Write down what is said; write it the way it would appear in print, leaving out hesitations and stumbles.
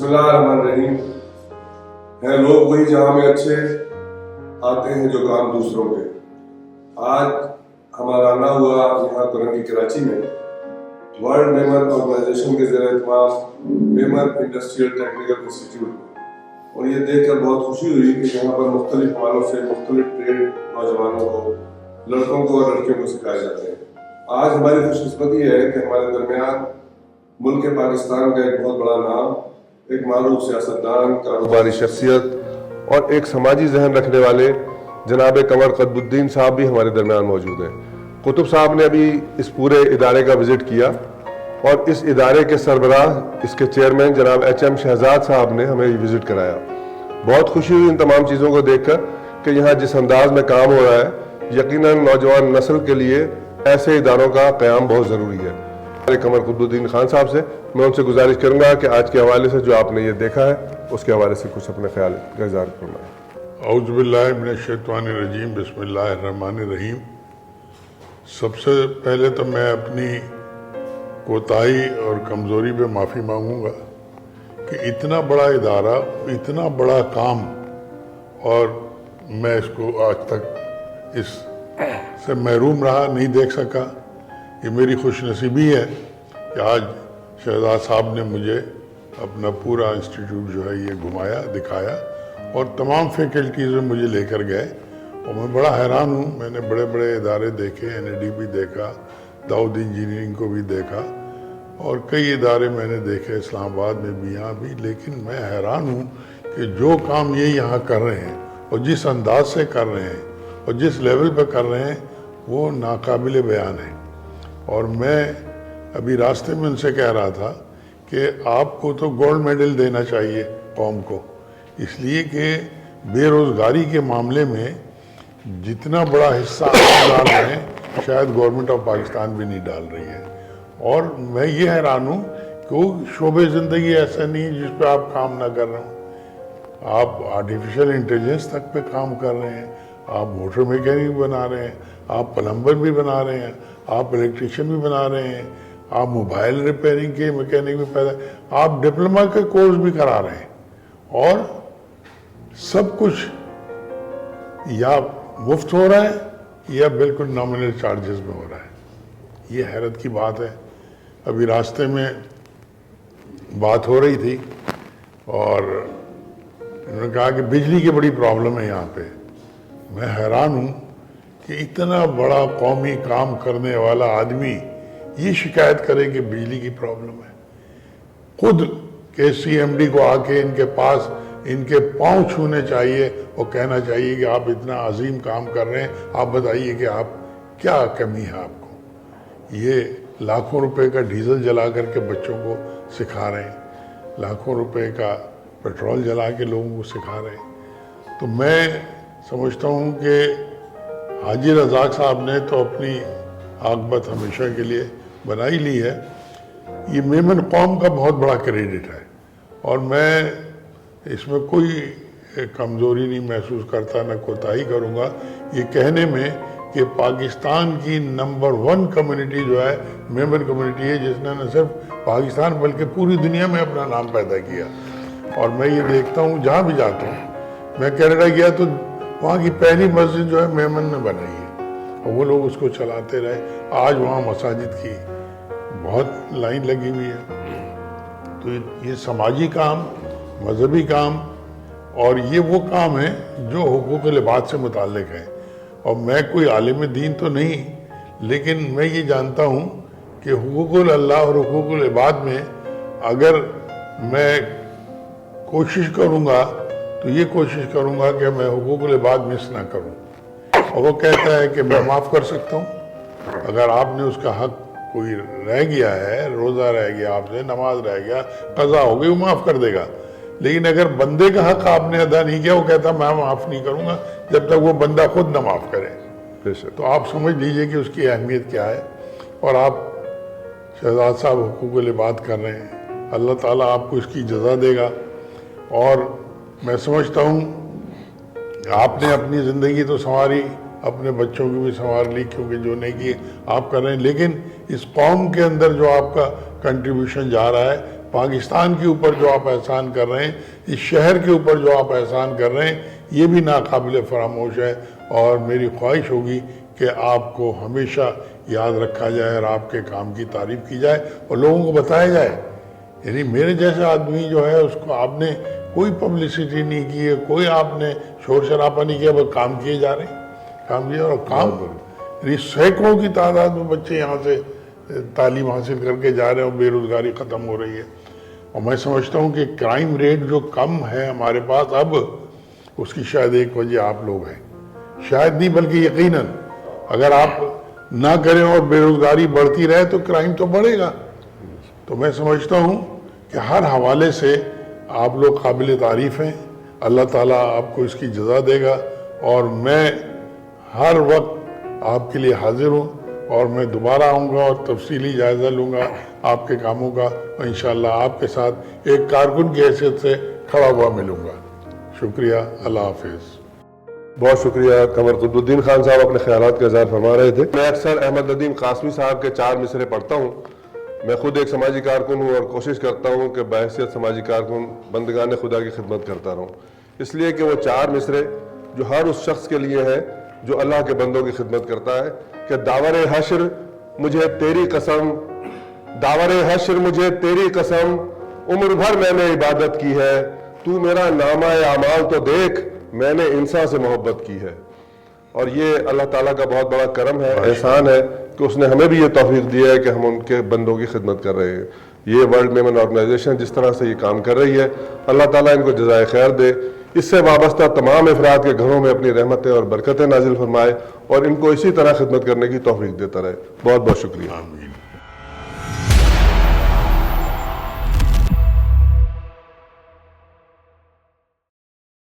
बिस्मिल्लाहिर्रहमानिर्रहीम। हैं लोग वही जहाँ में अच्छे आते हैं जो काम दूसरों के। आज हमारा आना हुआ यहाँ कुरन की कराची में वर्ल्ड मेमर ऑर्गेनाइजेशन के ज़रिए मेमर इंडस्ट्रियल टेक्निकल इंस्टीट्यूट, और ये देखकर बहुत खुशी हुई कि यहाँ पर मुख्तलिफ हवालों से मुख्तलिफ ट्रेड नौजवानों को, लड़कों को और लड़कियों को सिखाए जाते हैं। आज हमारी खुशकिस्मती है कि हमारे दरमियान मुल्क पाकिस्तान का एक बहुत बड़ा नाम, एक मारूफ सियासतदान, कारोबारी शख्सियत और एक समाजी जहन रखने वाले जनाब कमर कतबुद्दीन साहब भी हमारे दरमियान मौजूद हैं। कुतुब साहब ने अभी इस पूरे इदारे का विज़िट किया और इस इदारे के सरबराह, इसके चेयरमैन जनाब HM शहजाद साहब ने हमें विज़िट कराया। बहुत खुशी हुई इन तमाम चीज़ों को देखकर कि यहाँ जिस अंदाज में काम हो रहा है, यकीनन नौजवान नस्ल के लिए ऐसे इदारों का क़याम बहुत ज़रूरी है। कमर कतबुद्दीन खान साहब से मैं उनसे गुजारिश करूंगा कि आज के हवाले से जो आपने ये देखा है उसके हवाले से कुछ अपने ख्याल का इज़हार फरमाएं। औज़ु बिल्लाहि मिनश्शैतानिर्रजीम, बिस्मिल्लाहिर्रहमानिर्रहीम। सबसे पहले तो मैं अपनी कोताही और कमज़ोरी पे माफ़ी मांगूंगा कि इतना बड़ा इदारा, इतना बड़ा काम, और मैं इसको आज तक इससे महरूम रहा, नहीं देख सका। ये मेरी खुशनसीबी है कि आज शहजाद साहब ने मुझे अपना पूरा इंस्टीट्यूट जो है ये घुमाया, दिखाया और तमाम फैकल्टीज़ में मुझे लेकर गए। और मैं बड़ा हैरान हूँ। मैंने बड़े बड़े इदारे देखे, NAD भी देखा, दाऊद इंजीनियरिंग को भी देखा और कई इदारे मैंने देखे इस्लामाबाद में भी, यहाँ भी। लेकिन मैं हैरान हूँ कि जो काम ये यहाँ कर रहे हैं और जिस अंदाज से कर रहे हैं और जिस लेवल पर कर रहे हैं, वो नाकाबिल बयान है। और मैं अभी रास्ते में उनसे कह रहा था कि आपको तो गोल्ड मेडल देना चाहिए कौम को, इसलिए कि बेरोज़गारी के मामले में जितना बड़ा हिस्सा आप डाल रहे हैं शायद गवर्नमेंट ऑफ पाकिस्तान भी नहीं डाल रही है। और मैं ये हैरान हूँ कि वो शोबे ज़िंदगी ऐसा नहीं है जिस पे आप काम ना कर रहे हो। आप आर्टिफिशियल इंटेलिजेंस तक पे काम कर रहे हैं, आप मोटर मैकेनिक बना रहे हैं, आप प्लम्बर भी बना रहे हैं, आप इलेक्ट्रिशियन भी बना रहे हैं, आप मोबाइल रिपेयरिंग के मैकेनिक भी पैदा, आप डिप्लोमा के कोर्स भी करा रहे हैं, और सब कुछ या मुफ्त हो रहा है या बिल्कुल नॉमिनल चार्जेस में हो रहा है। ये हैरत की बात है। अभी रास्ते में बात हो रही थी और उन्होंने कहा कि बिजली की बड़ी प्रॉब्लम है यहाँ पे। मैं हैरान हूँ कि इतना बड़ा कौमी काम करने वाला आदमी ये शिकायत करे कि बिजली की प्रॉब्लम है। खुद KCMD को आके इनके पास इनके पाँव छूने चाहिए और कहना चाहिए कि आप इतना अजीम काम कर रहे हैं, आप बताइए कि आप क्या कमी है आपको। ये लाखों रुपए का डीजल जला करके बच्चों को सिखा रहे हैं, लाखों रुपए का पेट्रोल जला के लोगों को सिखा रहे हैं। तो मैं समझता हूँ कि हाजी रज़ाक साहब ने तो अपनी आकबत हमेशा के लिए बना ही ली है। ये मेमन कौम का बहुत बड़ा क्रेडिट है और मैं इसमें कोई कमज़ोरी नहीं महसूस करता, न कोताही करूँगा ये कहने में कि पाकिस्तान की नंबर 1 कम्युनिटी जो है मेमन कम्युनिटी है, जिसने न सिर्फ पाकिस्तान बल्कि पूरी दुनिया में अपना नाम पैदा किया। और मैं ये देखता हूँ जहाँ भी जाता हूँ, मैं कनाडा गया तो वहाँ की पहली मस्जिद जो है मेमन ने बनाई है और वो लोग उसको चलाते रहे। आज वहाँ मसाजिद की बहुत लाइन लगी हुई है। तो ये समाजी काम, मजहबी काम, और ये वो काम है जो हुकूक लिबाद से मुताल्लिक है। और मैं कोई आलिम दीन तो नहीं, लेकिन मैं ये जानता हूँ कि हुकूकुल अल्लाह और हुकूकुल लिबाद में अगर मैं कोशिश करूँगा तो ये कोशिश करूँगा कि मैं हुकूकुल लिबाद मिस ना करूँ। और वो कहता है कि मैं माफ़ कर सकता हूँ अगर आपने उसका हक कोई रह गया है, रोज़ा रह गया आपसे, नमाज रह गया, क़ज़ा हो गई, वो माफ़ कर देगा। लेकिन अगर बंदे का हक आपने अदा नहीं किया, वो कहता मैं माफ़ नहीं करूँगा जब तक वो बंदा खुद ना माफ़ करे। तो आप समझ लीजिए कि उसकी अहमियत क्या है। और आप शहजाद साहब हुकूक लिबाद कर रहे हैं, अल्लाह ताला आपको इसकी जज़ा देगा। और मैं समझता हूँ आपने अपनी ज़िंदगी तो संवारी, अपने बच्चों की भी संवार ली, क्योंकि जो नहीं की आप कर रहे हैं। लेकिन इस कौम के अंदर जो आपका कंट्रीब्यूशन जा रहा है, پاکستان کے اوپر جو آپ احسان کر رہے ہیں، اس شہر کے اوپر جو آپ احسان کر رہے ہیں، یہ بھی ناقابل فراموش ہے، اور میری خواہش ہوگی کہ آپ کو ہمیشہ یاد رکھا جائے اور آپ کے کام کی تعریف کی جائے اور لوگوں کو بتایا جائے. یعنی میرے جیسے آدمی جو ہے اس کو آپ نے کوئی پبلسٹی نہیں کی ہے، کوئی آپ نے شور شرابہ نہیں کیا، بس کام کیے جا رہے ہیں، کام کیے، اور کام یعنی سینکڑوں کی تعداد میں بچے یہاں سے تعلیم حاصل کر کے جا رہے ہیں اور بے روزگاری ختم ہو رہی ہے. اور میں سمجھتا ہوں کہ کرائم ریٹ جو کم ہے ہمارے پاس اب، اس کی شاید ایک وجہ آپ لوگ ہیں، شاید نہیں بلکہ یقیناً. اگر آپ نہ کریں اور بے روزگاری بڑھتی رہے تو کرائم تو بڑھے گا. تو میں سمجھتا ہوں کہ ہر حوالے سے آپ لوگ قابل تعریف ہیں. اللہ تعالیٰ آپ کو اس کی جزا دے گا، اور میں ہر وقت آپ کے لیے حاضر ہوں، اور میں دوبارہ آؤں گا اور تفصیلی جائزہ لوں گا آپ کے کاموں کا، اور انشاءاللہ آپ کے ساتھ ایک کارکن کی حیثیت سے کھڑا ہوا ملوں گا. شکریہ. اللہ حافظ. بہت شکریہ. قمر قطب الدین خان صاحب اپنے خیالات کا اظہار فرما رہے تھے. میں اکثر احمد ندیم قاسمی صاحب کے 4 مصرے پڑھتا ہوں. میں خود ایک سماجی کارکن ہوں اور کوشش کرتا ہوں کہ بحیثیت سماجی کارکن بندگان خدا کی خدمت کرتا رہوں، اس لیے کہ وہ 4 مصرے جو ہر اس شخص کے لیے ہیں جو اللہ کے بندوں کی خدمت کرتا ہے کہ داور حشر مجھے تیری قسم، داور حشر مجھے تیری قسم، عمر بھر میں نے عبادت کی ہے، تو میرا نامہ اعمال تو دیکھ، میں نے انسان سے محبت کی ہے. اور یہ اللہ تعالیٰ کا بہت بڑا کرم ہے، احسان ہے کہ اس نے ہمیں بھی یہ توفیق دی ہے کہ ہم ان کے بندوں کی خدمت کر رہے ہیں. یہ ورلڈ میمن آرگنائزیشن جس طرح سے یہ کام کر رہی ہے، اللہ تعالیٰ ان کو جزائے خیر دے. اس سے وابستہ تمام افراد کے گھروں میں اپنی رحمتیں اور برکتیں نازل فرمائے، اور ان کو اسی طرح خدمت کرنے کی توفیق دیتا رہے. بہت بہت شکریہ. آمین.